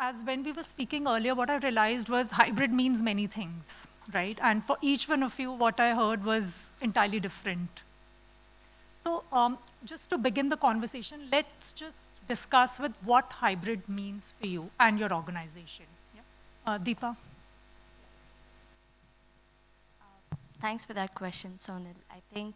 as when we were speaking earlier, what I realized was hybrid means many things, right? And for each one of you, what I heard was entirely different. So just to begin the conversation, let's just discuss with what hybrid means for you and your organization. Yeah? Deepa? Thanks for that question, Sonal. I think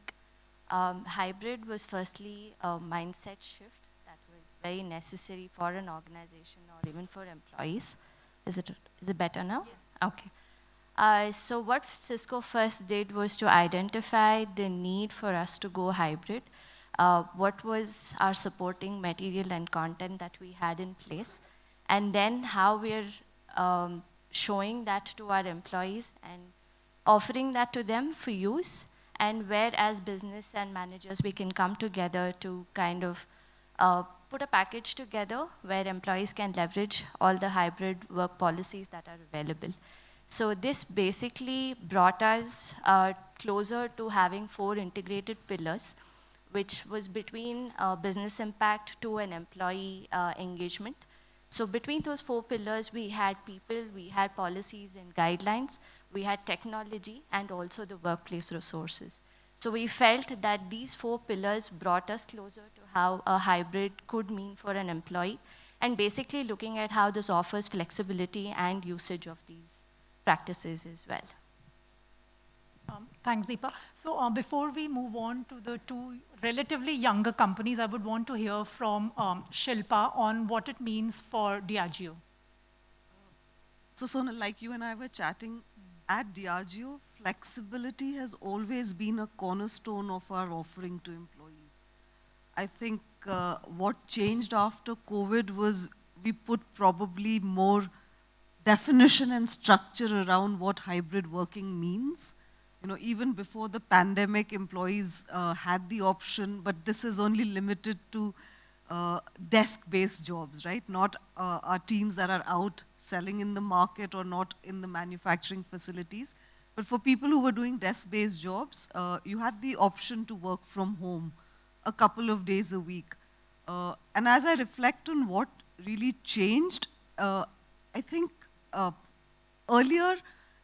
hybrid was firstly a mindset shift that was very necessary for an organization or even for employees. Is it better now? Yes. Okay. So what Cisco first did was to identify the need for us to go hybrid. What was our supporting material and content that we had in place, and then how we're showing that to our employees and offering that to them for use, and where as business and managers we can come together to kind of put a package together where employees can leverage all the hybrid work policies that are available. So this basically brought us closer to having 4 integrated pillars, which was between business impact to an employee engagement. So between those 4 pillars, we had people, we had policies and guidelines, we had technology, and also the workplace resources. So we felt that these 4 pillars brought us closer to how a hybrid could mean for an employee, and basically looking at how this offers flexibility and usage of these practices as well. Thanks, Deepa. So before we move on to the 2 relatively younger companies, I would want to hear from Shilpa on what it means for Diageo. So Sonal, like you and I were chatting, at Diageo, flexibility has always been a cornerstone of our offering to employees. I think what changed after COVID was we put probably more definition and structure around what hybrid working means. You know, even before the pandemic, employees had the option, but this is only limited to desk-based jobs, right? Not our teams that are out selling in the market or not in the manufacturing facilities. But for people who were doing desk-based jobs, you had the option to work from home a couple of days a week. And as I reflect on what really changed, I think earlier,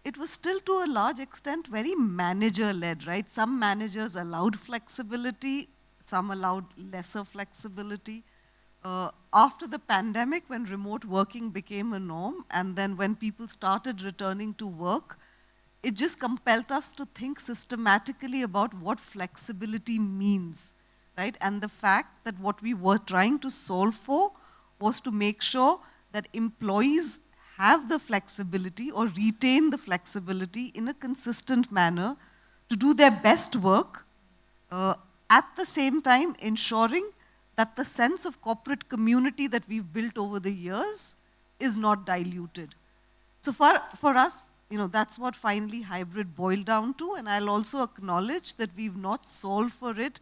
it was still to a large extent very manager-led, right? Some managers allowed flexibility, some allowed lesser flexibility. After the pandemic, when remote working became a norm, and then when people started returning to work, it just compelled us to think systematically about what flexibility means, right? And the fact that what we were trying to solve for was to make sure that employees have the flexibility or retain the flexibility in a consistent manner to do their best work, at the same time ensuring that the sense of corporate community that we've built over the years is not diluted. So for us, you know, that's what finally hybrid boiled down to, and I'll also acknowledge that we've not solved for it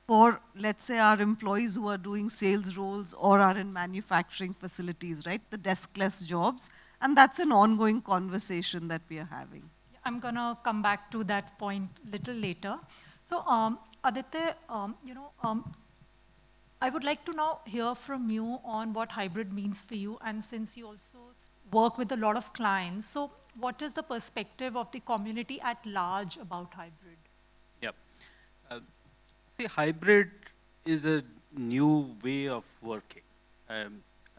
for, let's say, our employees who are doing sales roles or are in manufacturing facilities, right? The deskless jobs. And that's an ongoing conversation that we are having. I'm going to come back to that point a little later. So, Aditya, I would like to now hear from you on what hybrid means for you. And since you also work with a lot of clients, so what is the perspective of the community at large about hybrid? Yep. See, hybrid is a new way of working. I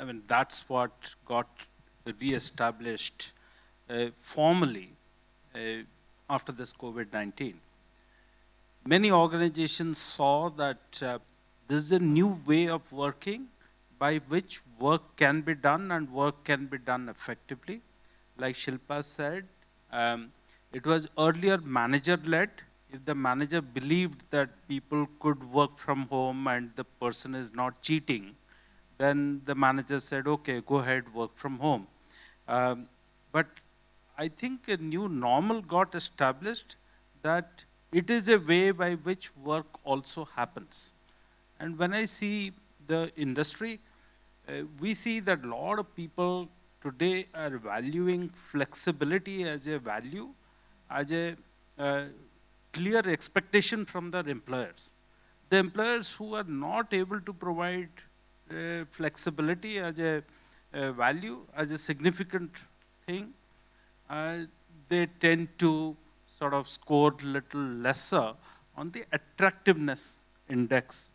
mean, that's what got re-established formally after this COVID-19. Many organizations saw that this is a new way of working by which work can be done and work can be done effectively. Like Shilpa said, it was earlier manager-led. If the manager believed that people could work from home and the person is not cheating, then the manager said, okay, go ahead, work from home. But I think a new normal got established that it is a way by which work also happens. And when I see the industry, we see that a lot of people today are valuing flexibility as a value, as a clear expectation from their employers. The employers who are not able to provide flexibility as a value as a significant thing, they tend to sort of score little lesser on the attractiveness index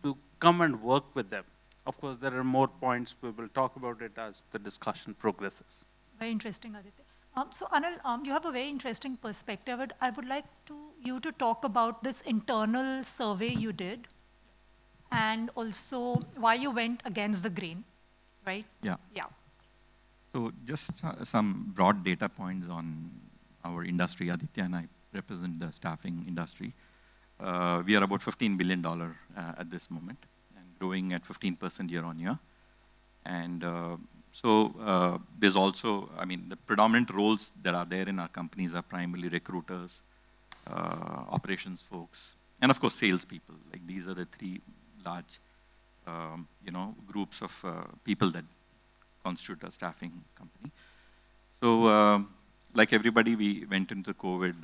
to come and work with them. Of course, there are more points. We will talk about it as the discussion progresses. Very interesting, Aditya. So Anil, you have a very interesting perspective. I would like you to talk about this internal survey you did and also why you went against the grain, right? Yeah. Yeah. So just some broad data points on our industry. Aditya and I represent the staffing industry. We are about $15 billion at this moment and growing at 15% year on year. And there's also, I mean, the predominant roles that are there in our companies are primarily recruiters, operations folks, and of course salespeople. Like these are the three large, groups of people that constitute a staffing company. So like everybody, we went into COVID,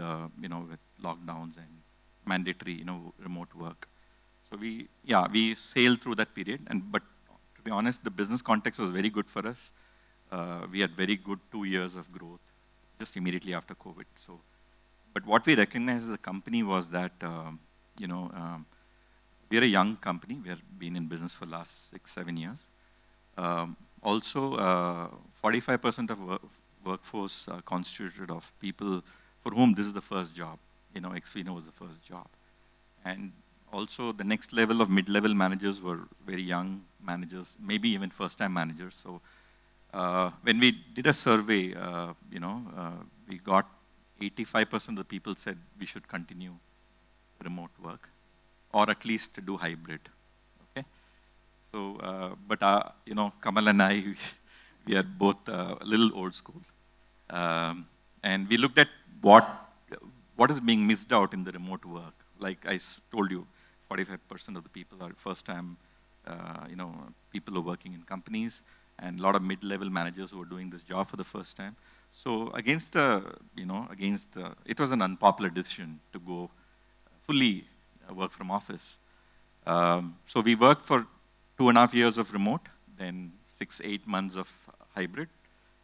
with lockdowns and mandatory, remote work. So we sailed through that period. But to be honest, the business context was very good for us. We had very good 2 years of growth just immediately after COVID. So, but what we recognized as a company was that, we're a young company. We have been in business for the last 6, 7 years. Also, 45% of workforce constituted of people for whom this is the first job. Exfino was the first job. And also the next level of mid-level managers were very young managers, maybe even first-time managers. So when we did a survey, we got 85% of the people said we should continue remote work or at least do hybrid. Okay. So, but Kamal and I, we are both a little old school. And we looked at what is being missed out in the remote work. Like I told you, 45% of the people are first-time, people who are working in companies, and a lot of mid-level managers who are doing this job for the first time. So it was an unpopular decision to go fully work from office. So we worked for 2.5 years of remote, then 6-8 months of hybrid.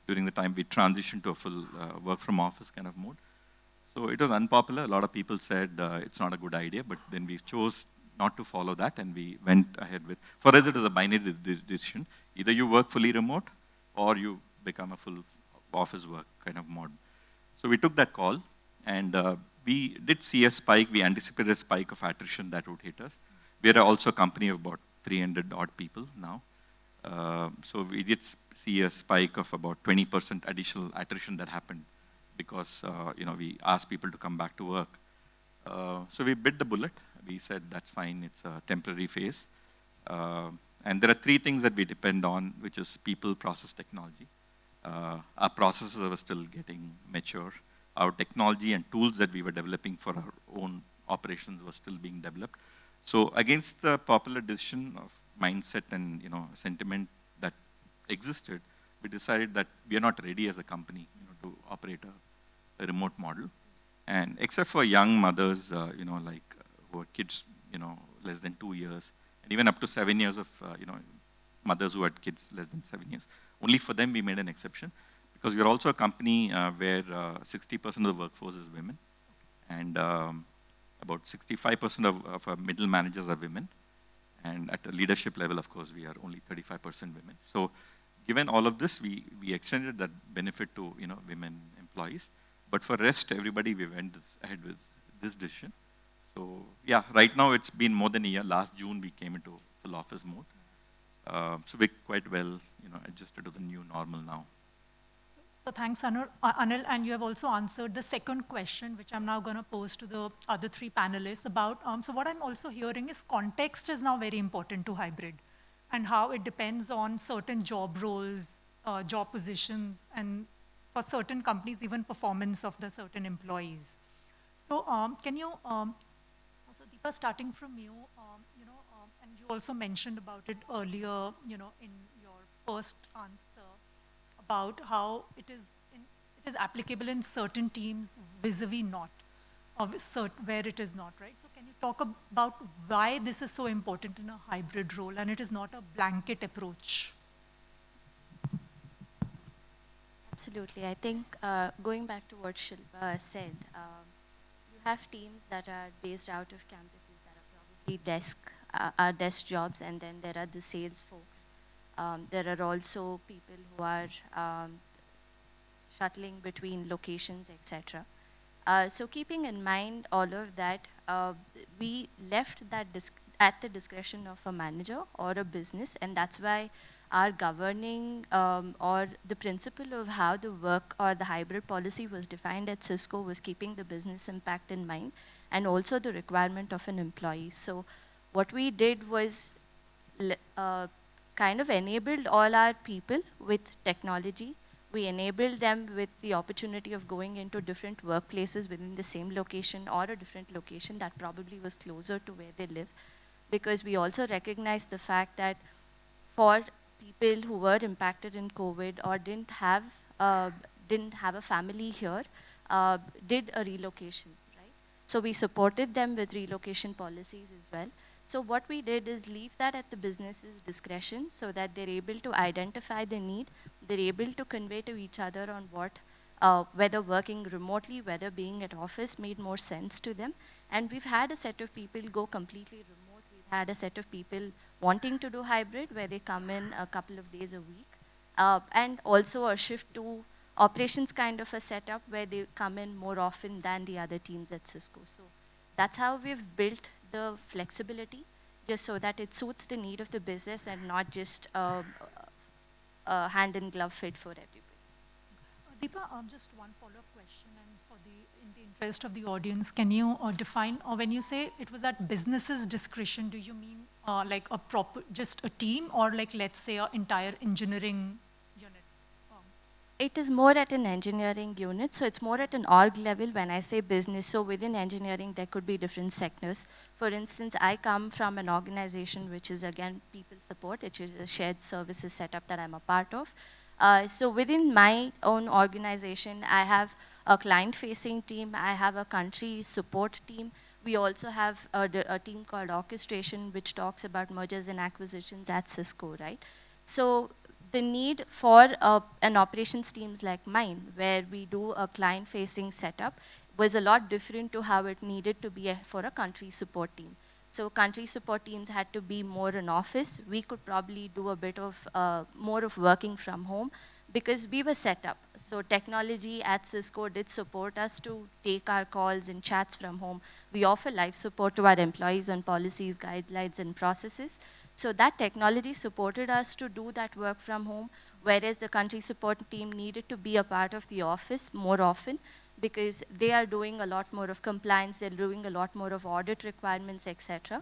During the time we transitioned to a full work from office kind of mode. So it was unpopular. A lot of people said it's not a good idea, but then we chose not to follow that, and we went ahead with, for us it was a binary decision. Either you work fully remote, or you become a full office work kind of mod. So we took that call, and we did see a spike. We anticipated a spike of attrition that would hit us. We are also a company of about 300 odd people now. So we did see a spike of about 20% additional attrition that happened because we asked people to come back to work. So we bit the bullet. We said that's fine, it's a temporary phase. And there are 3 things that we depend on, which is people, process, technology. Our processes are still getting mature. Our technology and tools that we were developing for our own operations were still being developed. So against the popular decision of mindset and sentiment that existed, we decided that we are not ready as a company to operate a remote model. And except for young mothers, who are kids, less than 2 years, and even up to 7 years of, mothers who had kids less than 7 years, only for them we made an exception, because we are also a company where 60% of the workforce is women, and about 65% of our middle managers are women, and at the leadership level, of course, we are only 35% women. So, given all of this, we extended that benefit to women employees. But for rest, everybody, we went ahead with this decision. So yeah, right now it's been more than a year. Last June we came into full office mode. So we're quite well, adjusted to the new normal now. So thanks, Anil, and you have also answered the second question, which I'm now going to pose to the other 3 panelists about. So what I'm also hearing is context is now very important to hybrid, and how it depends on certain job roles, job positions, and for certain companies, even performance of the certain employees. So can you, so Deepa, starting from you, and you also mentioned about it earlier, in your first answer about how it is applicable in certain teams vis-a-vis not, or where it is not, right? So can you talk about why this is so important in a hybrid role and it is not a blanket approach? Absolutely. I think going back to what Shilpa said, you have teams that are based out of campuses that are probably are desk jobs, and then there are the sales folks. There are also people who are shuttling between locations, etc. So keeping in mind all of that, we left that at the discretion of a manager or a business, and that's why our governing or the principle of how the work or the hybrid policy was defined at Cisco was keeping the business impact in mind and also the requirement of an employee. So what we did was kind of enabled all our people with technology. We enabled them with the opportunity of going into different workplaces within the same location or a different location that probably was closer to where they live, because we also recognized the fact that for people who were impacted in COVID or didn't have a family here, did a relocation, right? So we supported them with relocation policies as well. So what we did is leave that at the business's discretion so that they're able to identify the need, they're able to convey to each other on whether working remotely, whether being at office made more sense to them. And we've had a set of people go completely remote. We've had a set of people wanting to do hybrid where they come in a couple of days a week. And also a shift to operations kind of a setup where they come in more often than the other teams at Cisco. So that's how we've built the flexibility, just so that it suits the need of the business and not just a hand in glove fit for everybody. Deepa, just one follow-up question, and in the interest of the audience, can you define, or when you say it was at business's discretion, do you mean like just a team, or like, let's say, an entire engineering unit? It is more at an engineering unit, so it's more at an org level when I say business. So within engineering, there could be different sectors. For instance, I come from an organization which is, again, people support, which is a shared services setup that I'm a part of. So within my own organization, I have a client-facing team, I have a country support team. We also have a team called orchestration, which talks about mergers and acquisitions at Cisco, right? So the need for an operations teams like mine, where we do a client-facing setup, was a lot different to how it needed to be for a country support team. So country support teams had to be more in office. We could probably do a bit of more of working from home because we were set up. So technology at Cisco did support us to take our calls and chats from home. We offer live support to our employees on policies, guidelines, and processes. So that technology supported us to do that work from home, whereas the country support team needed to be a part of the office more often because they are doing a lot more of compliance, they're doing a lot more of audit requirements, etc.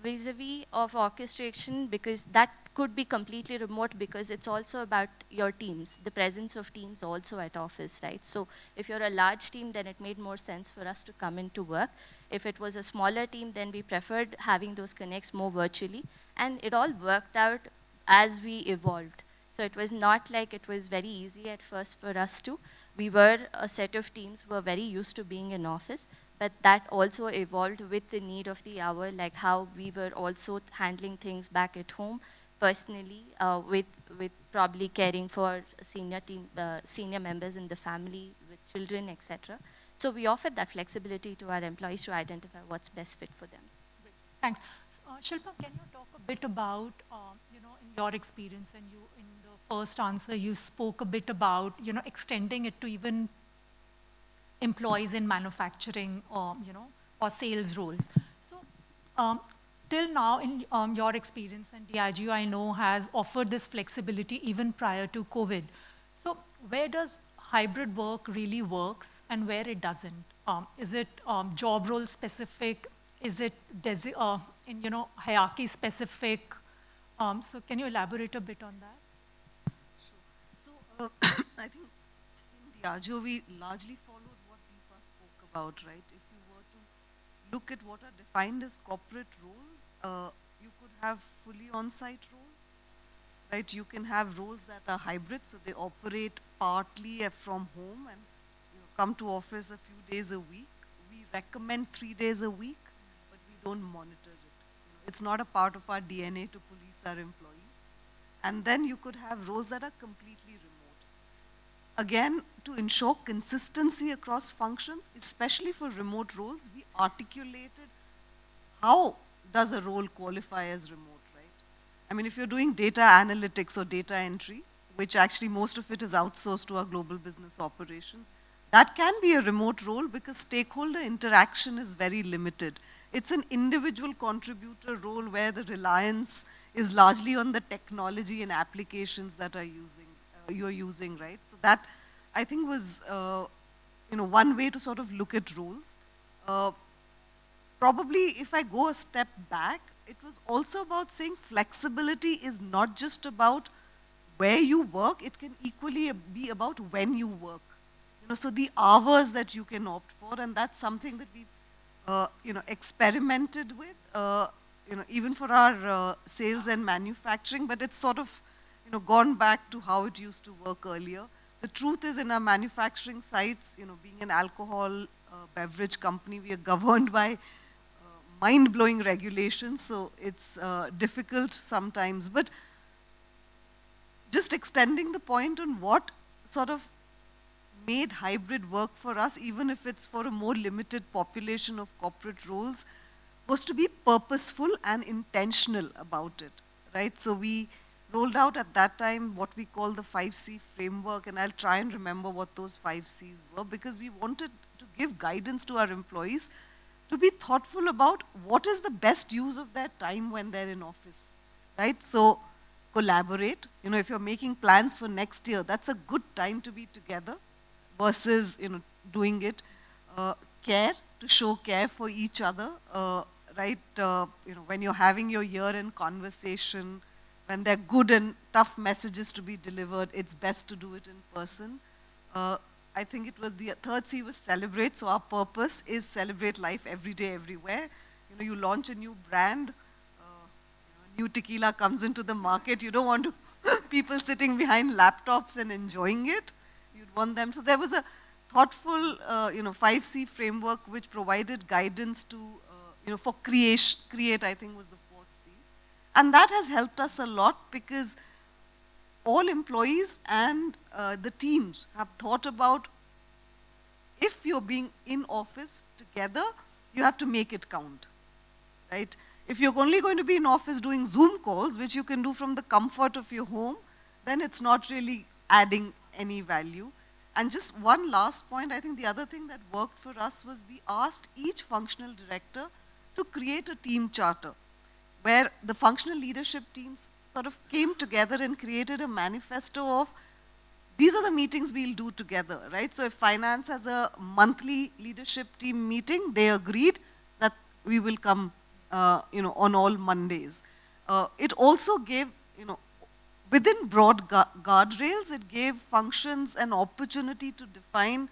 Vis-a-vis of orchestration, because that could be completely remote because it's also about your teams, the presence of teams also at office, right? So if you're a large team, then it made more sense for us to come into work. If it was a smaller team, then we preferred having those connects more virtually. And it all worked out as we evolved. So it was not like it was very easy at first for us to. We were a set of teams who were very used to being in office, but that also evolved with the need of the hour, like how we were also handling things back at home personally, with probably caring for senior members in the family, with children, etc. So we offered that flexibility to our employees to identify what's best fit for them. Great. Thanks. Shilpa, can you talk a bit about, in your experience, and you, in the first answer, you spoke a bit about, extending it to even employees in manufacturing or, or sales roles. So till now, in your experience, and diageo, I know, has offered this flexibility even prior to COVID. So where does hybrid work really works and where it doesn't? Is it job role specific? Is it in hierarchy specific? So can you elaborate a bit on that? So I think in Diageo we largely followed what Deepa spoke about, right? If you were to look at what are defined as corporate roles, you could have fully on-site roles, right? You can have roles that are hybrid, so they operate partly from home and come to office a few days a week. We recommend 3 days a week, but we don't monitor it. It's not a part of our DNA to police our employees. And then you could have roles that are completely remote. again, to ensure consistency across functions, especially for remote roles, we articulated how does a role qualify as remote, right? I mean, if you're doing data analytics or data entry, which actually most of it is outsourced to our global business operations, that can be a remote role because stakeholder interaction is very limited. It's an individual contributor role where the reliance is largely on the technology and applications that you're using, right? So that, I think, was one way to sort of look at roles. Uh, Probably if I go a step back, it was also about saying flexibility is not just about where you work, it can equally be about when you work. So the hours that you can opt for, and that's something that we've, experimented with, even for our sales and manufacturing, but it's sort of, gone back to how it used to work earlier. The truth is, in our manufacturing sites, being an alcohol beverage company, we are governed by mind-blowing regulations, so it's difficult sometimes. But just extending the point on what sort of made hybrid work for us, even if it's for a more limited population of corporate roles, was to be purposeful and intentional about it, right? So we rolled out at that time what we call the 5C framework, and I'll try and remember what those 5Cs were, because we wanted to give guidance to our employees to be thoughtful about what is the best use of their time when they're in office, right? So collaborate. If you're making plans for next year, that's a good time to be together versus, doing it. Care, to show care for each other, right? When you're having your year-end conversation, when there are good and tough messages to be delivered, it's best to do it in person. I think it was the third C was celebrate. So our purpose is celebrate life every day, everywhere. You launch a new brand, new tequila comes into the market. You don't want to people sitting behind laptops and enjoying it. You'd want them. So there was a thoughtful, 5C framework which provided guidance to, for create, I think was the fourth C. And that has helped us a lot because all employees and the teams have thought about if you're being in office together, you have to make it count, right? If you're only going to be in office doing Zoom calls, which you can do from the comfort of your home, then it's not really adding any value. And just one last point, I think the other thing that worked for us was we asked each functional director to create a team charter where the functional leadership teams sort of came together and created a manifesto of these are the meetings we'll do together, right? So if finance has a monthly leadership team meeting, they agreed that we will come, on all Mondays. It also gave, within broad guardrails, it gave functions an opportunity to define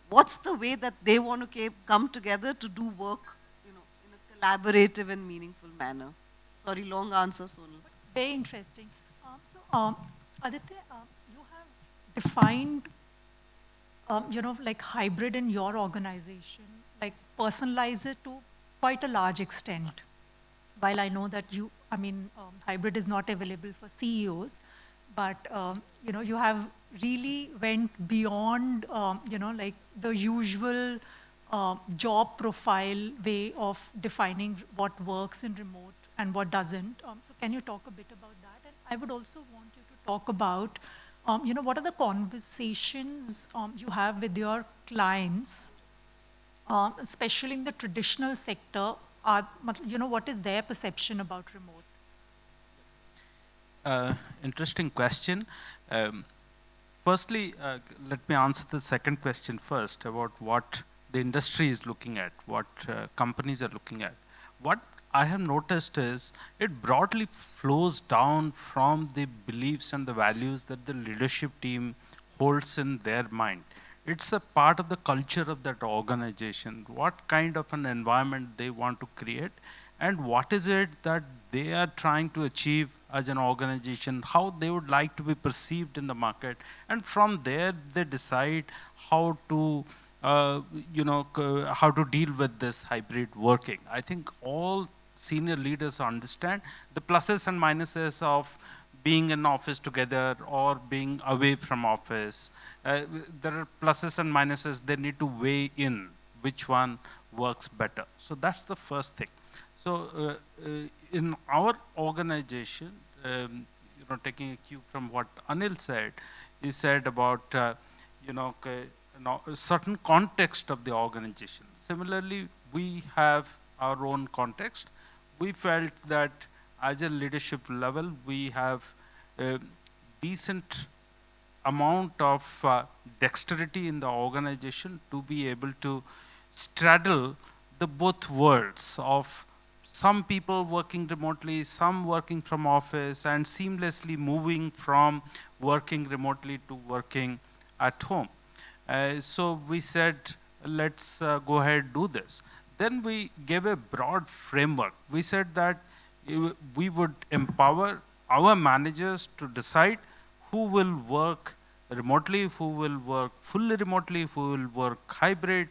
what's the way that they want to come together to do work, in a collaborative and meaningful manner. Sorry, long answer, Sonal. Very interesting. Aditya, you have defined, like hybrid in your organization, like personalize it to quite a large extent. While I know that hybrid is not available for CEOs, but you have really went beyond, like the usual job profile way of defining what works in remote and what doesn't. So can you talk a bit about that? And I would also want you to talk about, what are the conversations you have with your clients, especially in the traditional sector? What is their perception about remote? Interesting question. Firstly, let me answer the second question first about what the industry is looking at, what companies are looking at. What I have noticed is it broadly flows down from the beliefs and the values that the leadership team holds in their mind. It's a part of the culture of that organization, what kind of an environment they want to create, and what is it that they are trying to achieve as an organization, how they would like to be perceived in the market, and from there they decide how to how to deal with this hybrid working. I think all senior leaders understand the pluses and minuses of being in office together or being away from office. There are pluses and minuses. They need to weigh in which one works better. So that's the first thing. So in our organization, taking a cue from what Anil said, he said about a certain context of the organization. Similarly, we have our own context. We felt that as a leadership level, we have a decent amount of dexterity in the organization to be able to straddle the both worlds of some people working remotely, some working from office, and seamlessly moving from working remotely to working at home. So we said, let's go ahead do this. Then we gave a broad framework. We said that we would empower our managers to decide who will work remotely, who will work fully remotely, who will work hybrid,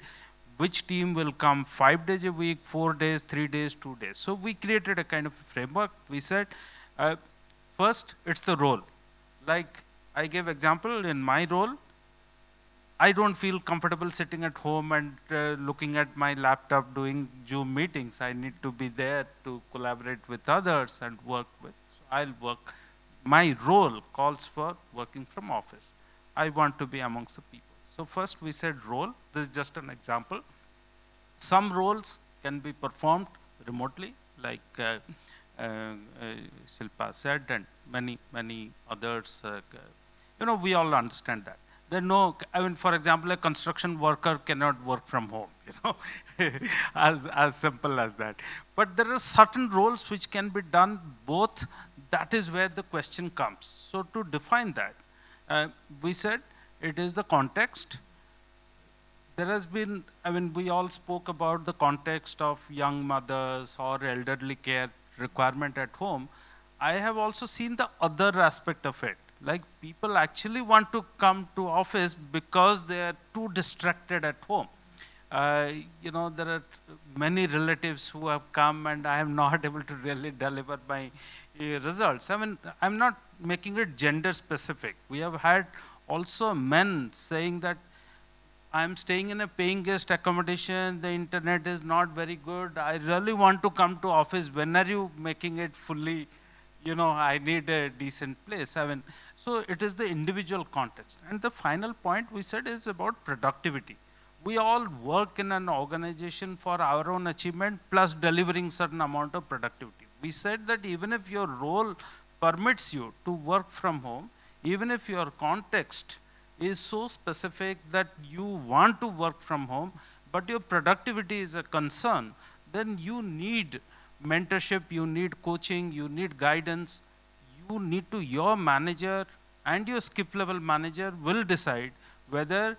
which team will come 5 days a week, 4 days, 3 days, 2 days. So we created a kind of framework. We said, first, it's the role. Like I gave example in my role, I don't feel comfortable sitting at home and looking at my laptop doing Zoom meetings. I need to be there to collaborate with others and work with. So I'll work. My role calls for working from office. I want to be amongst the people. So first we said role. This is just an example. Some roles can be performed remotely, like Shilpa said, and many others. We all understand that. For example, a construction worker cannot work from home, as simple as that. But there are certain roles which can be done both. That is where the question comes. So to define that, we said it is the context. There has been, we all spoke about the context of young mothers or elderly care requirement at home. I have also seen the other aspect of it. Like people actually want to come to office because they are too distracted at home. There are many relatives who have come and I am not able to really deliver my results. I'm not making it gender specific. We have had also men saying that I'm staying in a paying guest accommodation, the internet is not very good. I really want to come to office. When are you making it fully? I need a decent place. So it is the individual context. And the final point we said is about productivity. We all work in an organization for our own achievement plus delivering certain amount of productivity. We said that even if your role permits you to work from home, even if your context is so specific that you want to work from home, but your productivity is a concern, then you need mentorship, you need coaching, you need guidance. Your manager and your skip level manager will decide whether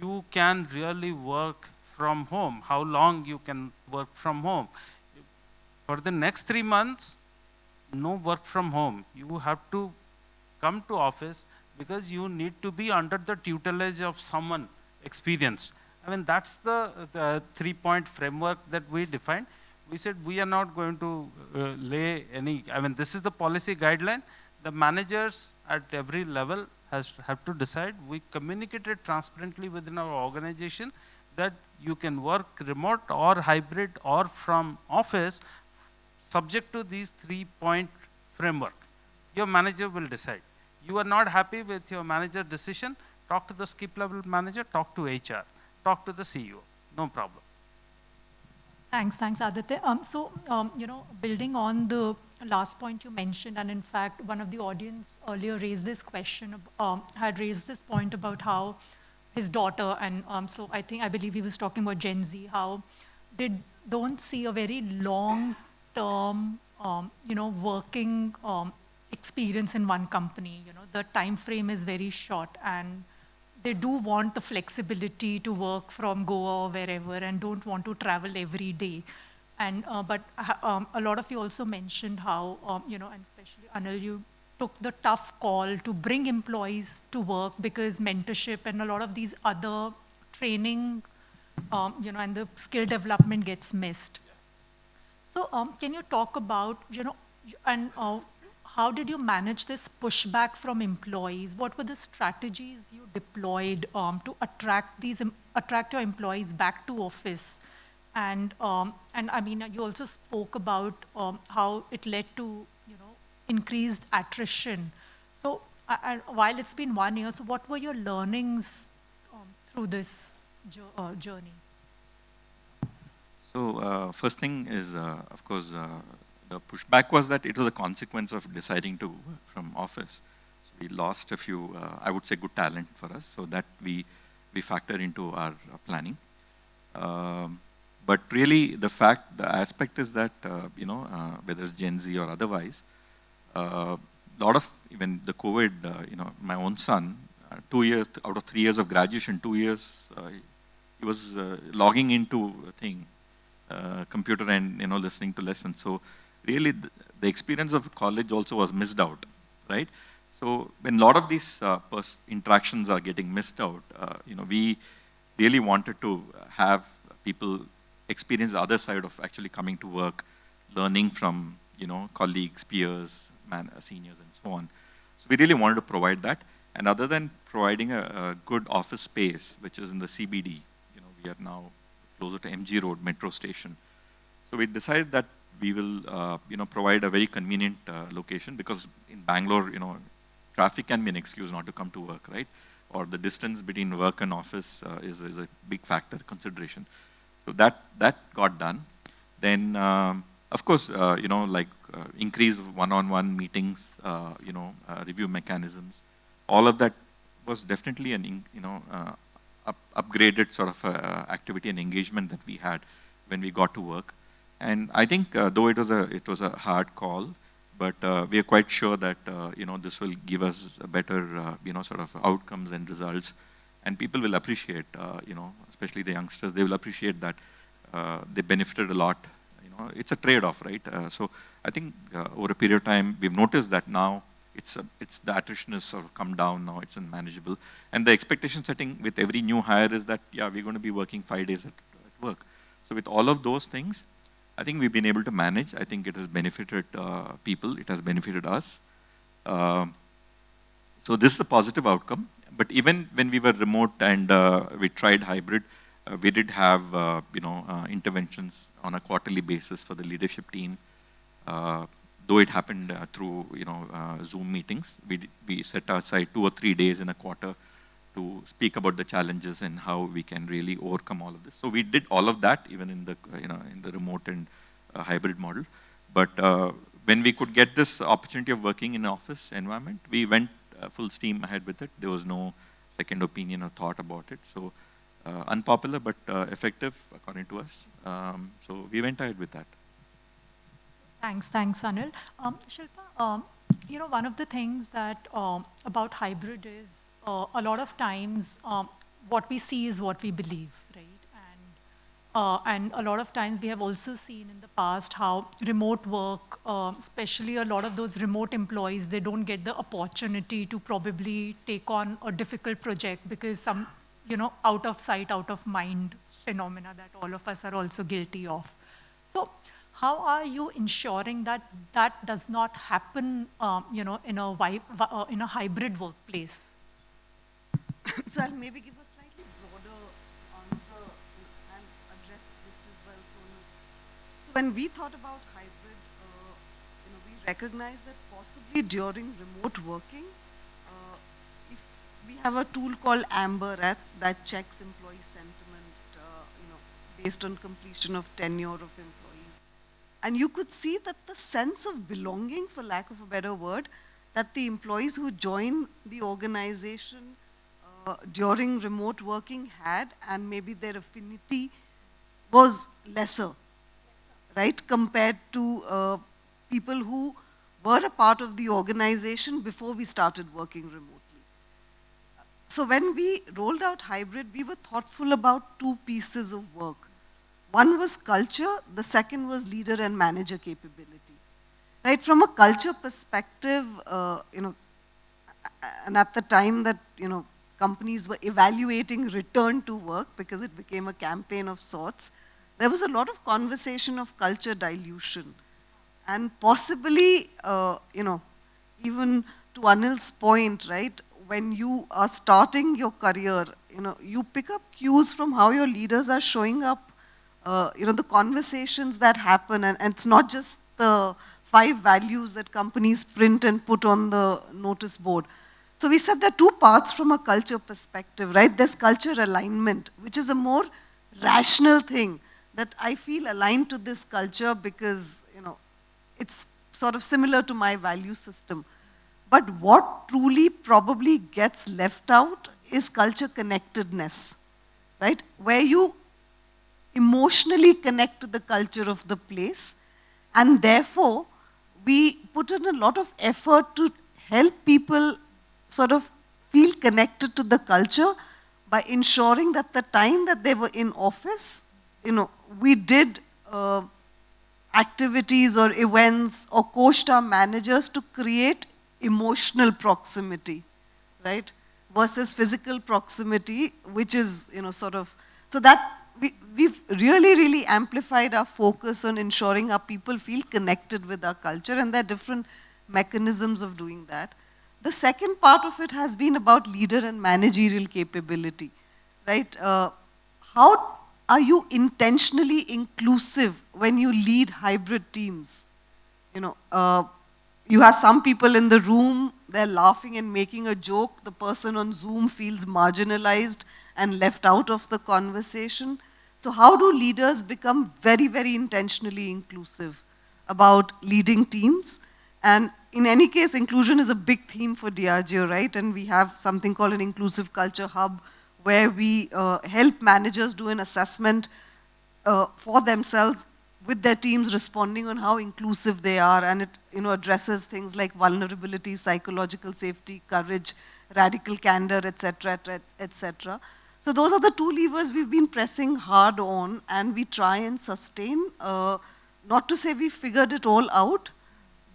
you can really work from home, how long you can work from home. For the next 3 months, no work from home. You have to come to office because you need to be under the tutelage of someone experienced. That's the 3-point framework that we defined. We said we are not going to lay any, this is the policy guideline. The managers at every level have to decide. We communicated transparently within our organization that you can work remote or hybrid or from office subject to these 3-point framework. Your manager will decide. You are not happy with your manager decision, talk to the skip level manager, talk to HR, talk to the CEO, no problem. Thanks, Aditya. Building on the last point you mentioned, and in fact, one of the audience earlier raised this question, had raised this point about how his daughter, and I believe he was talking about Gen Z, how they don't see a very long-term, working experience in one company. The time frame is very short, and they do want the flexibility to work from Goa or wherever and don't want to travel every day. And but a lot of you also mentioned how, and especially Anil, you took the tough call to bring employees to work because mentorship and a lot of these other training, and the skill development gets missed. So can you talk about, and how did you manage this pushback from employees? What were the strategies you deployed to attract your employees back to office? And I mean, you also spoke about how it led to, increased attrition. So while it's been 1 year, so what were your learnings through this journey? So first thing is, of course, the pushback was that it was a consequence of deciding to work from office. So we lost a few, I would say, good talent for us. So that we factor into our planning. But really, the aspect is that, whether it's Gen Z or otherwise, a lot of, even the COVID, my own son, 2 years, out of 3 years of graduation, 2 years, he was logging into a thing, computer and, listening to lessons. So really, the experience of college also was missed out, right? So when a lot of these interactions are getting missed out, we really wanted to have people experience the other side of actually coming to work, learning from, colleagues, peers, seniors, and so on. So we really wanted to provide that. And other than providing a good office space, which is in the CBD, we are now closer to MG Road metro station. So we decided that we will, provide a very convenient location, because in Bangalore, traffic can be an excuse not to come to work, right? Or the distance between work and office is a big factor consideration. So that got done. Then, of course, increase one-on-one meetings, review mechanisms. All of that was definitely an, upgraded sort of activity and engagement that we had when we got to work. And I think, though it was a hard call, but we are quite sure that this will give us a better sort of outcomes and results, and people will appreciate, especially the youngsters, they will appreciate that they benefited a lot. It's a trade-off, right? So I think over a period of time, we've noticed that now the attrition has sort of come down now, it's manageable. And the expectation setting with every new hire is that, yeah, we're going to be working 5 days at work. So with all of those things, I think we've been able to manage. I think it has benefited people, it has benefited us. So this is a positive outcome. But even when we were remote and we tried hybrid, we did have interventions on a quarterly basis for the leadership team. Though it happened through Zoom meetings, we set aside 2 or 3 days in a quarter to speak about the challenges and how we can really overcome all of this. So we did all of that even in the in the remote and hybrid model. But when we could get this opportunity of working in an office environment, we went full steam ahead with it. There was no second opinion or thought about it. So unpopular but effective according to us. So we went ahead with that. Thanks, Anil. Shilpa, one of the things that about hybrid is a lot of times what we see is what we believe, right? And a lot of times we have also seen in the past how remote work, especially a lot of those remote employees, they don't get the opportunity to probably take on a difficult project because some, out of sight, out of mind phenomena that all of us are also guilty of. So how are you ensuring that that does not happen, in a hybrid workplace? So I'll maybe give a slightly broader answer and address this as well. So when we thought about hybrid, we recognized that possibly during remote working, if we have a tool called Amber that checks employee sentiment, based on completion of tenure of employees. And you could see that the sense of belonging, for lack of a better word, that the employees who join the organization during remote working had, and maybe their affinity was lesser, right, compared to people who were a part of the organization before we started working remotely. So when we rolled out hybrid, we were thoughtful about 2 pieces of work. One was culture, the second was leader and manager capability. Right, from a culture perspective, and at the time that, companies were evaluating return to work because it became a campaign of sorts, there was a lot of conversation of culture dilution. And possibly, even to Anil's point, right, when you are starting your career, you pick up cues from how your leaders are showing up, the conversations that happen, and it's not just the 5 values that companies print and put on the notice board. So we said there are two parts from a culture perspective, right? There's culture alignment, which is a more rational thing that I feel aligned to this culture because, it's sort of similar to my value system. But what truly probably gets left out is culture connectedness, right? Where you emotionally connect to the culture of the place, and therefore we put in a lot of effort to help people sort of feel connected to the culture by ensuring that the time that they were in office, we did activities or events or coached our managers to create emotional proximity, right? Versus physical proximity, which is, sort of, so that we've really, really amplified our focus on ensuring our people feel connected with our culture, and there are different mechanisms of doing that. The second part of it has been about leader and managerial capability, right? How are you intentionally inclusive when you lead hybrid teams? You have some people in the room, they're laughing and making a joke. The person on Zoom feels marginalized and left out of the conversation. So how do leaders become very, very intentionally inclusive about leading teams? And in any case, inclusion is a big theme for Diageo, right? And we have something called an inclusive culture hub, where we help managers do an assessment for themselves with their teams, responding on how inclusive they are, and it addresses things like vulnerability, psychological safety, courage, radical candor, etc., etc. So those are the two levers we've been pressing hard on, and we try and sustain. Not to say we figured it all out,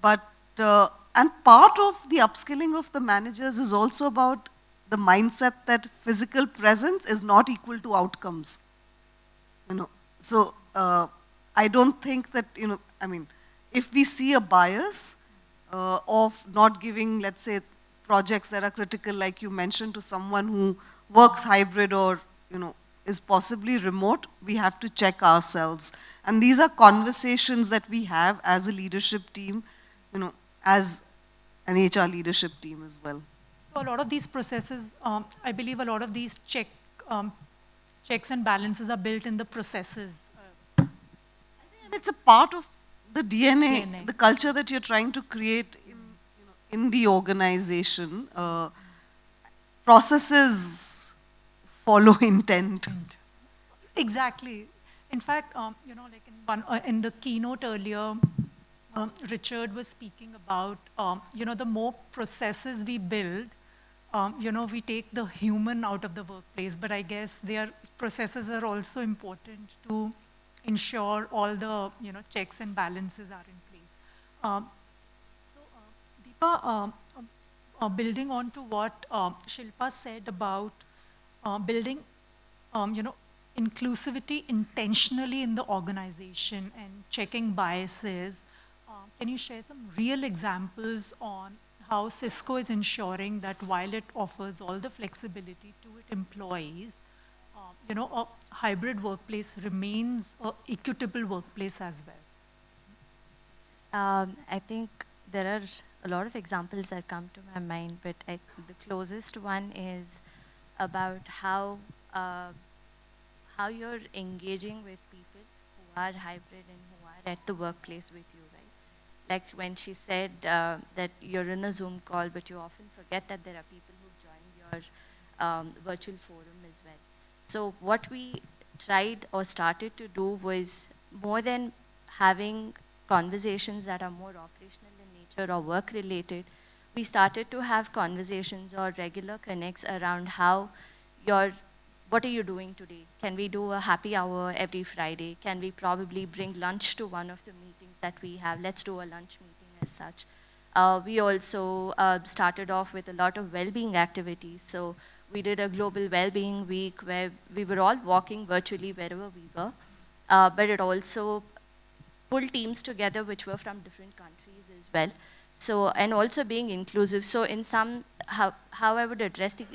but and part of the upskilling of the managers is also about the mindset that physical presence is not equal to outcomes. So I don't think that, if we see a bias of not giving, let's say, projects that are critical, like you mentioned, to someone who works hybrid or, is possibly remote, we have to check ourselves. And these are conversations that we have as a leadership team, as an HR leadership team as well. So a lot of these processes, I believe a lot of these checks and balances are built in the processes. And it's a part of the DNA, the culture that you're trying to create in the organization. Processes follow intent. Exactly. In fact, like in the keynote earlier, Richard was speaking about, the more processes we build, we take the human out of the workplace, but I guess processes are also important to ensure all the, checks and balances are in place. Deepa, building on to what Shilpa said about building, inclusivity intentionally in the organization and checking biases, can you share some real examples on how Cisco is ensuring that while it offers all the flexibility to its employees, a hybrid workplace remains an equitable workplace as well? I think there are a lot of examples that come to my mind, but the closest one is about how you're engaging with people who are hybrid and who are at the workplace with you, right? Like when she said that you're in a Zoom call, but you often forget that there are people who've joined your virtual forum as well. So what we tried or started to do was, more than having conversations that are more operational in nature or work related, we started to have conversations or regular connects around what are you doing today? Can we do a happy hour every Friday? Can we probably bring lunch to one of the meetings that we have? Let's do a lunch meeting as such. We also started off with a lot of well-being activities. So we did a global well-being week where we were all walking virtually wherever we were. But it also pulled teams together which were from different countries as well. So, and also being inclusive. So in some, how I would address the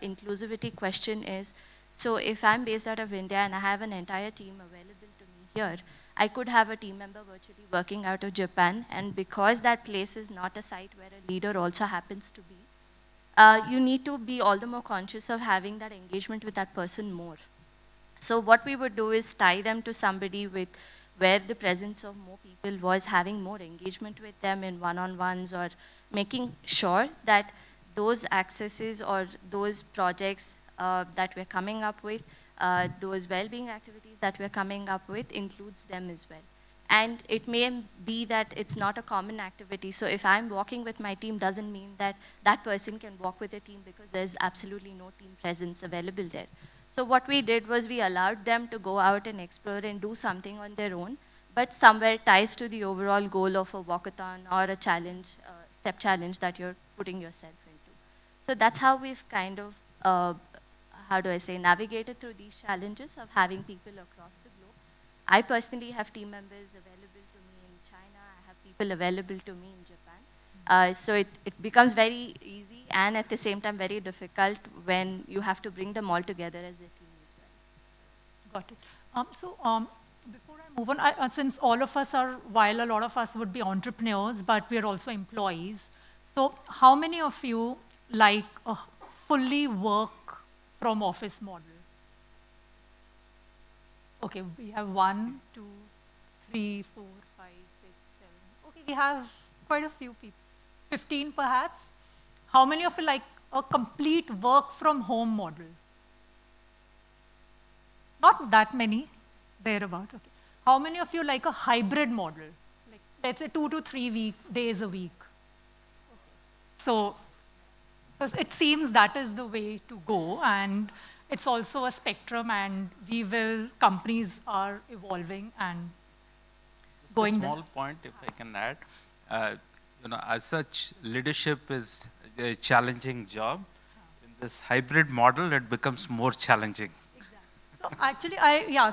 inclusivity question is, so if I'm based out of India and I have an entire team available to me here, I could have a team member virtually working out of Japan, and because that place is not a site where a leader also happens to be, you need to be all the more conscious of having that engagement with that person more. So what we would do is tie them to somebody with where the presence of more people was having more engagement with them in one-on-ones, or making sure that those accesses or those projects that we're coming up with, those well-being activities that we're coming up with includes them as well. And it may be that it's not a common activity. So if I'm walking with my team, doesn't mean that that person can walk with a team, because there's absolutely no team presence available there. So what we did was we allowed them to go out and explore and do something on their own, but somewhere ties to the overall goal of a walkathon or a challenge, step challenge that you're putting yourself into. So that's how we've kind of, how do I say, navigated through these challenges of having people across the globe. I personally have team members available to me in China. I have people available to me in Japan. So it becomes very easy and at the same time very difficult when you have to bring them all together as a team as well. Got it. Before I move on, since all of us are, while a lot of us would be entrepreneurs, but we are also employees. So how many of you like a fully work from office model? Okay, we have 1, 2, 3, 4, 5, 6, 7. Okay, we have quite a few people. 15 perhaps. How many of you like a complete work from home model? Not that many, thereabouts. Okay. How many of you like a hybrid model? Like, let's say 2 to 3 days a week. So it seems that is the way to go, and it's also a spectrum, and companies are evolving and going a there. small point, if I can add. As such, leadership is a challenging job. In this hybrid model, it becomes more challenging. So actually,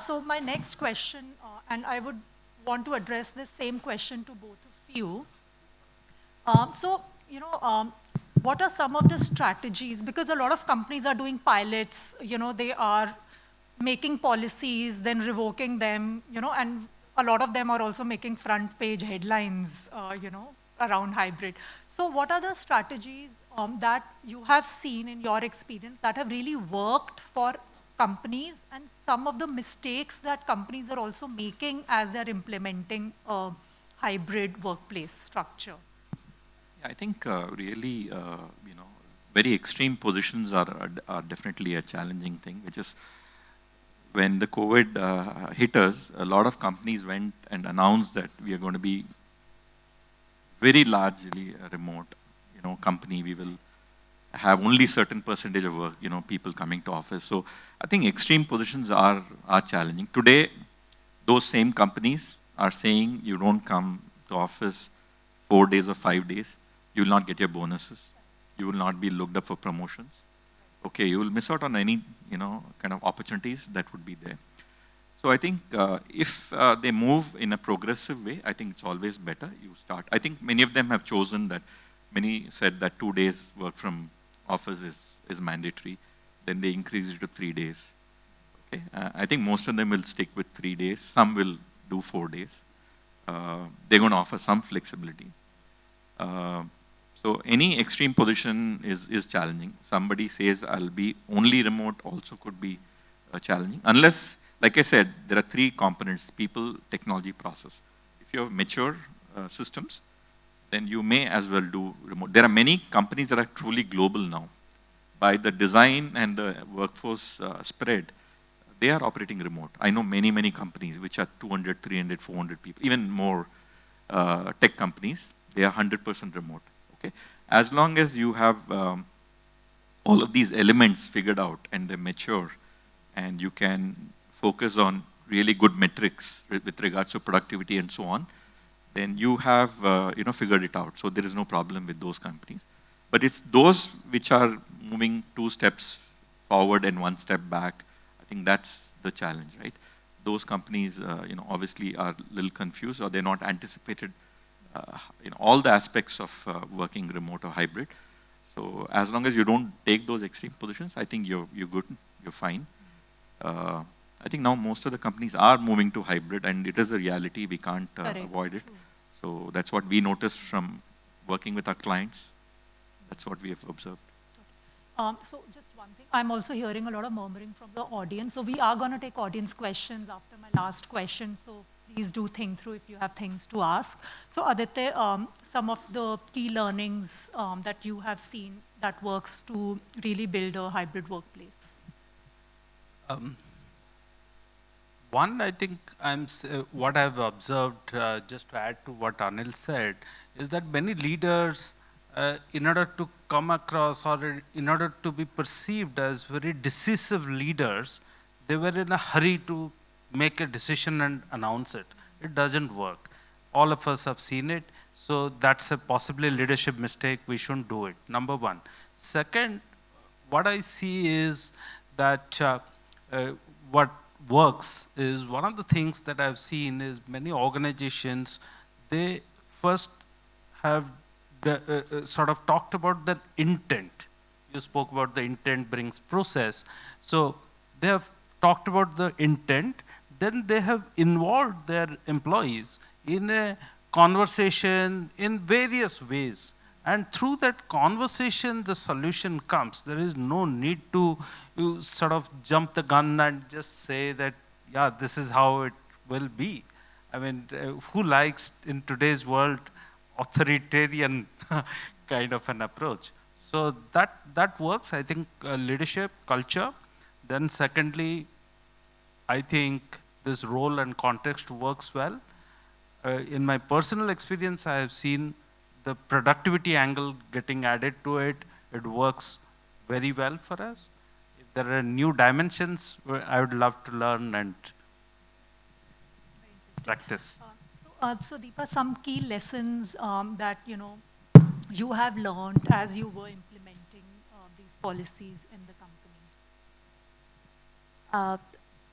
so my next question, and I would want to address this same question to both of you. What are some of the strategies? Because a lot of companies are doing pilots, they are making policies, then revoking them, and a lot of them are also making front page headlines, around hybrid. So what are the strategies that you have seen in your experience that have really worked for companies, and some of the mistakes that companies are also making as they're implementing a hybrid workplace structure? I think really, very extreme positions are definitely a challenging thing, which is when the COVID hit us, a lot of companies went and announced that we are going to be very largely a remote, company. We will have only certain percentage of work, people coming to office. So I think extreme positions are challenging. Today, those same companies are saying you don't come to office 4 days or 5 days, you will not get your bonuses. You will not be looked up for promotions. Okay, you will miss out on any, kind of opportunities that would be there. So I think if they move in a progressive way, I think it's always better. You start. I think many of them have chosen that. Many said that 2 days work from office is mandatory. Then they increase it to 3 days. Okay, I think most of them will stick with 3 days. Some will do 4 days. They're going to offer some flexibility. So any extreme position is challenging. Somebody says I'll be only remote also could be challenging. Unless, like I said, there are 3 components: people, technology, process. If you have mature systems, then you may as well do remote. There are many companies that are truly global now. By the design and the workforce spread, they are operating remote. I know many, many companies which are 200, 300, 400 people, even more tech companies, they are 100% remote. Okay? As long as you have all of these elements figured out and they're mature, and you can focus on really good metrics with regards to productivity and so on, then you have figured it out. So there is no problem with those companies. But it's those which are moving 2 steps forward and 1 step back. I think that's the challenge, right? Those companies, obviously are a little confused, or they're not anticipated all the aspects of working remote or hybrid. So as long as you don't take those extreme positions, I think you're good, you're fine. I think now most of the companies are moving to hybrid, and it is a reality. We can't avoid it. True. So that's what we noticed from working with our clients. That's what we have observed. So just one thing, I'm also hearing a lot of murmuring from the audience. So we are going to take audience questions after my last question. So please do think through if you have things to ask. So Aditya, some of the key learnings that you have seen that works to really build a hybrid workplace. One, I think what I've observed, just to add to what Anil said, is that many leaders, in order to come across or in order to be perceived as very decisive leaders, they were in a hurry to make a decision and announce it. It doesn't work. All of us have seen it, so that's a possibly leadership mistake. We shouldn't do it, number one. Second, what I see is that what works is one of the things that I've seen is many organizations, they first have sort of talked about the intent. You spoke about the intent brings process. So they have talked about the intent, then they have involved their employees in a conversation in various ways. And through that conversation, the solution comes. There is no need to sort of jump the gun and just say that, yeah, this is how it will be. I mean, who likes in today's world authoritarian kind of an approach? So that works. I think leadership, culture. Then secondly, I think this role and context works well. In my personal experience, I have seen the productivity angle getting added to it. It works very well for us. If there are new dimensions, I would love to learn and practice. So Deepa, some key lessons that you have learned as you were implementing these policies in the company.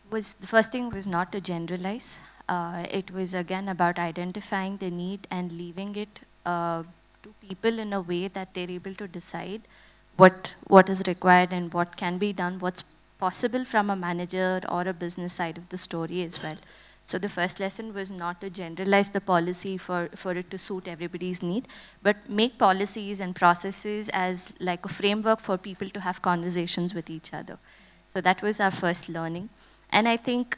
The first thing was not to generalize. It was again about identifying the need and leaving it to people in a way that they're able to decide what is required and what can be done, what's possible from a manager or a business side of the story as well. So the first lesson was not to generalize the policy for it to suit everybody's need, but make policies and processes as like a framework for people to have conversations with each other. So that was our first learning. And I think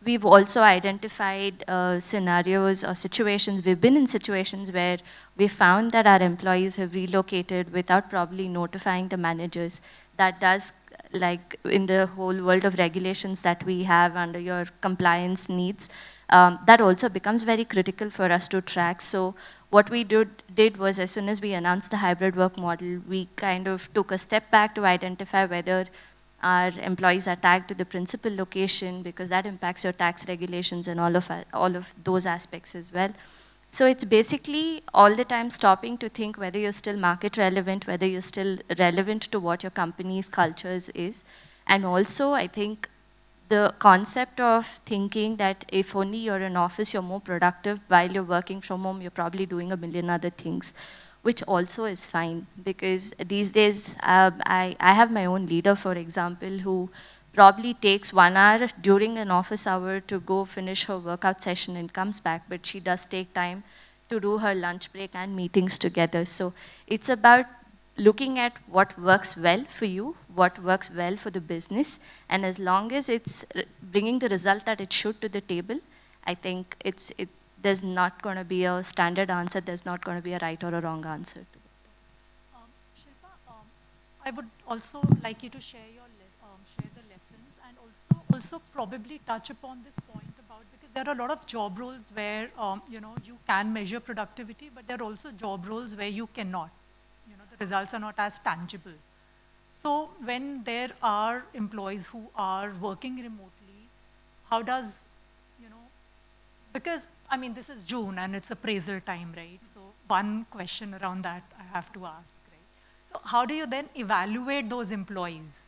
we've also identified scenarios or situations, we've been in situations where we found that our employees have relocated without probably notifying the managers. That does, like in the whole world of regulations that we have under your compliance needs, that also becomes very critical for us to track. So what we did was, as soon as we announced the hybrid work model, we kind of took a step back to identify whether our employees are tagged to the principal location, because that impacts your tax regulations and all of those aspects as well. So it's basically all the time stopping to think whether you're still market relevant, whether you're still relevant to what your company's cultures is. And also, I think the concept of thinking that if only you're in office, you're more productive, while you're working from home, you're probably doing a million other things, which also is fine. Because these days, I have my own leader, for example, who probably takes 1 hour during an office hour to go finish her workout session and comes back, but she does take time to do her lunch break and meetings together. So it's about looking at what works well for you, what works well for the business, and as long as it's bringing the result that it should to the table, I think there's not going to be a standard answer, there's not going to be a right or a wrong answer. Shilpa, I would also like you to share the lessons, and also probably touch upon this point about, because there are a lot of job roles where you can measure productivity, but there are also job roles where you cannot. The results are not as tangible. So when there are employees who are working remotely, how does, because I mean, this is June and it's appraisal time, right? So one question around that I have to ask, right? So how do you then evaluate those employees?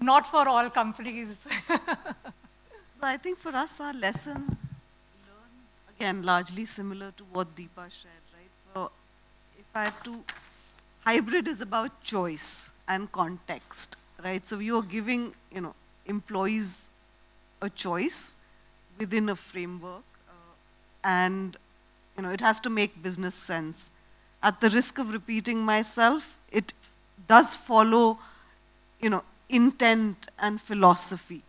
Not for all companies. So I think for us, our lessons learned again, largely similar to what Deepa shared, right? If I had to, hybrid is about choice and context, right? So you're giving, employees a choice within a framework, and, it has to make business sense. At the risk of repeating myself, it does follow, intent and philosophy,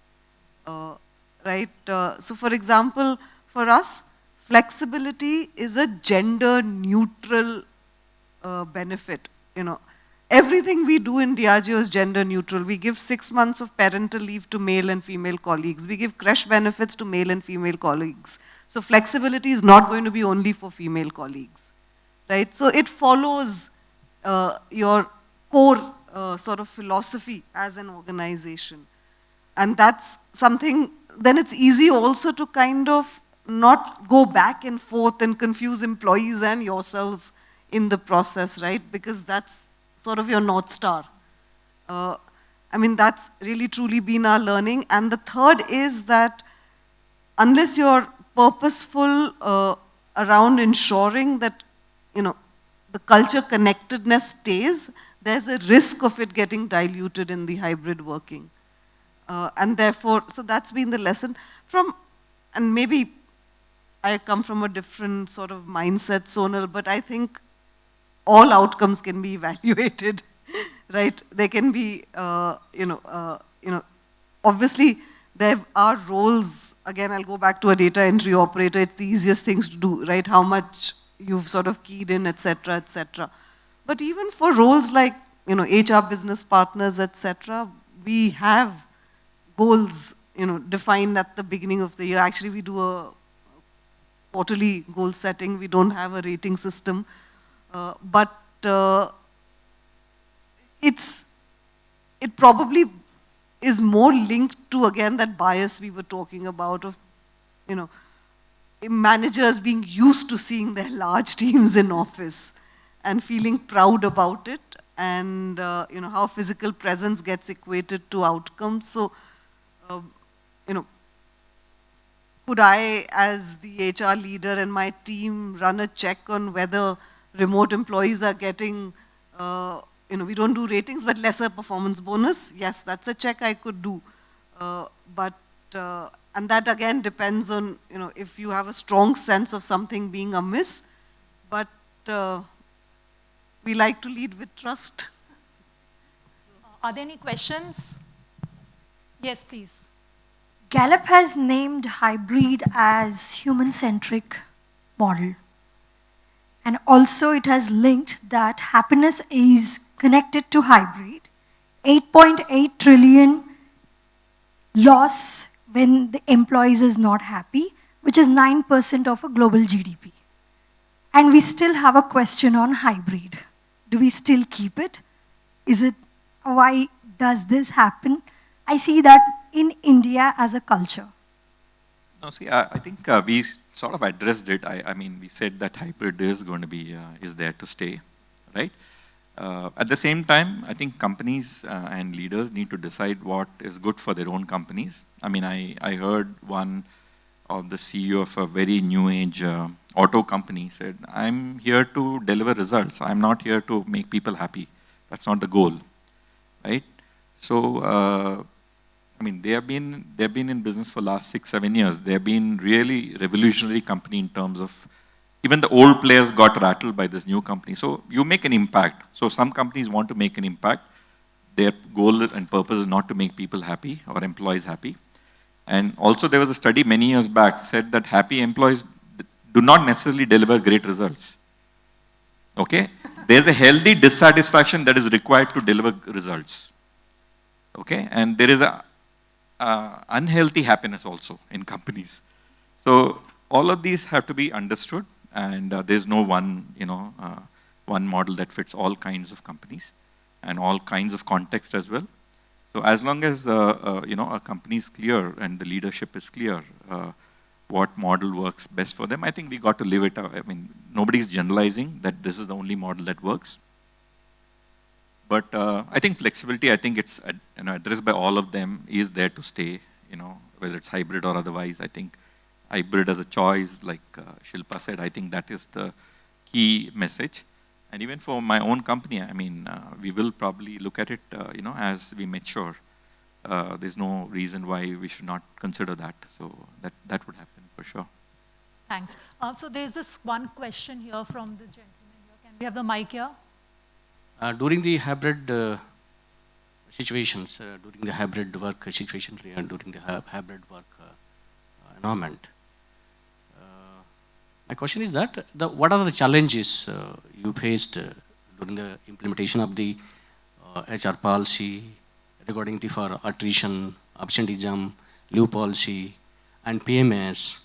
uh, right? So for example, for us, flexibility is a gender neutral benefit. Everything we do in Diageo is gender neutral. We give 6 months of parental leave to male and female colleagues. We give creche benefits to male and female colleagues. So flexibility is not going to be only for female colleagues, right? So it follows your core sort of philosophy as an organization. And that's something, then it's easy also to kind of not go back and forth and confuse employees and yourselves in the process, right? Because that's sort of your North Star. I mean, that's really truly been our learning. And the third is that unless you're purposeful around ensuring that, the culture connectedness stays, there's a risk of it getting diluted in the hybrid working. And therefore, so that's been the lesson from, and maybe I come from a different sort of mindset, Sonal, but I think all outcomes can be evaluated, right? They can be, obviously there are roles, again, I'll go back to a data entry operator, it's the easiest things to do, right? How much you've sort of keyed in, et cetera, et cetera. But even for roles like, HR business partners, et cetera, we have goals, defined at the beginning of the year. Actually, we do a quarterly goal setting. We don't have a rating system. But it probably is more linked to, again, that bias we were talking about of, managers being used to seeing their large teams in office and feeling proud about it, and how physical presence gets equated to outcomes. So, could I, as the HR leader and my team, run a check on whether remote employees are getting, we don't do ratings, but lesser performance bonus? Yes, that's a check I could do. And that again depends on, if you have a strong sense of something being amiss, but we like to lead with trust. Are there any questions? Yes, please. Gallup has named hybrid as human-centric model. And also it has linked that happiness is connected to hybrid. 8.8 trillion loss when the employees is not happy, which is 9% of a global GDP. And we still have a question on hybrid. Do we still keep it? Why does this happen? I see that in India as a culture. No, see, I think we sort of addressed it. I mean, we said that hybrid is going to be, is there to stay, right? At the same time, I think companies and leaders need to decide what is good for their own companies. I mean, I heard one of the CEO of a very new age auto company said, I'm here to deliver results. I'm not here to make people happy. That's not the goal, right? So, I mean, they've been in business for the last 6-7 years. They've been really revolutionary company in terms of, even the old players got rattled by this new company. So you make an impact. So some companies want to make an impact. Their goal and purpose is not to make people happy or employees happy. And also there was a study many years back said that happy employees do not necessarily deliver great results. Okay? There's a healthy dissatisfaction that is required to deliver results. Okay? And there is a unhealthy happiness also in companies. So all of these have to be understood, and there's no one, one model that fits all kinds of companies and all kinds of context as well. So as long as a company is clear and the leadership is clear, what model works best for them, I think we got to live it out. I mean, nobody's generalizing that this is the only model that works. But I think flexibility, I think it's addressed by all of them, is there to stay, whether it's hybrid or otherwise. I think hybrid as a choice, like Shilpa said. I think that is the key message. And even for my own company, I mean, we will probably look at it, as we mature. There's no reason why we should not consider that. So that would happen for sure. Thanks. So there's this one question here from the gentleman here. Can we have the mic here? During the hybrid situations, during the hybrid work situation, during the hybrid work environment, my question is that what are the challenges you faced during the implementation of the HR policy regarding the for attrition, absenteeism, leave policy, and PMS,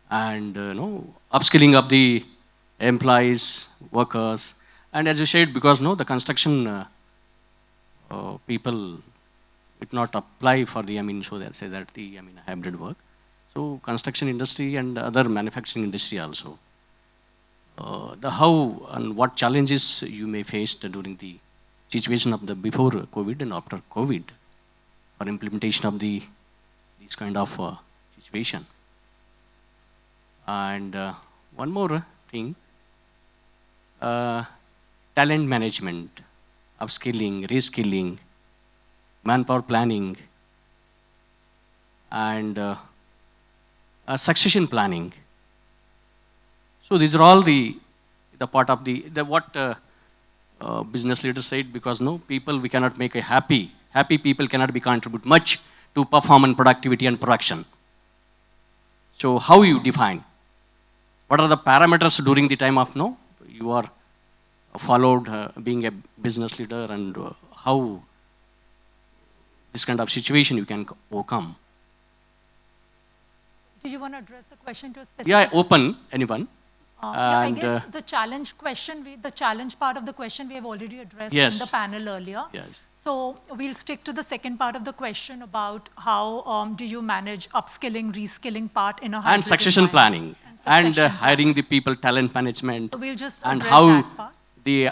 and upskilling of the employees, workers, and as you said, because the construction people did not apply for the so they say that the hybrid work. So construction industry and other manufacturing industry also. The how and what challenges you may face during the situation of the before COVID and after COVID for implementation of this kind of situation. And one more thing, talent management, upskilling, reskilling, manpower planning, and succession planning. So these are all the part of the what business leaders said, because people we cannot make a happy people cannot be contribute much to performance, productivity and production. So how you define? What are the parameters during the time of you are followed being a business leader, and how this kind of situation you can overcome? Do you want to address the question to a specific? Yeah, open anyone. Yeah, I guess the challenge question, the challenge part of the question we have already addressed in the panel earlier. Yes. So we'll stick to the second part of the question about how do you manage upskilling, reskilling part in a hybrid and succession planning and hiring the people, talent management. So we'll just and address how that part. The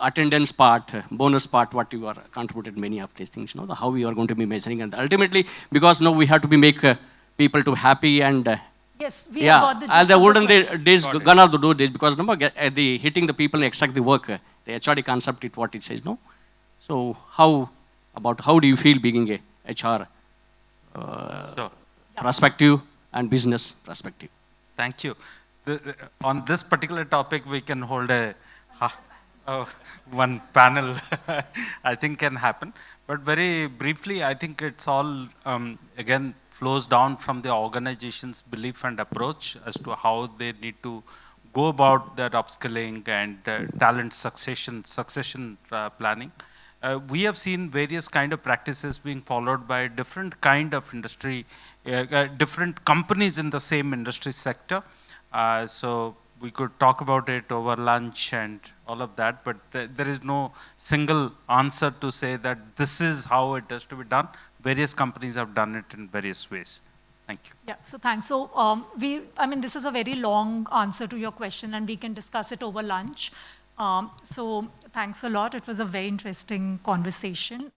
attendance part, bonus part, what you are contributed many of these things. How we are going to be measuring, and ultimately because we have to be make people to happy and. Yes, we have got the gist as the of olden the days gonna do this, because the hitting the people and extract the work, the HRD concept is what it says, So how do you feel being a HR perspective and business perspective? Thank you. On this particular topic, we can hold one panel, I think can happen. But very briefly, I think it's all, again, flows down from the organization's belief and approach as to how they need to go about their upskilling and talent succession planning. We have seen various kind of practices being followed by different kind of industry, different companies in the same industry sector. So we could talk about it over lunch and all of that, but there is no single answer to say that this is how it has to be done. Various companies have done it in various ways. Thank you. Yeah, so thanks. So this is a very long answer to your question, and we can discuss it over lunch. So thanks a lot. It was a very interesting conversation.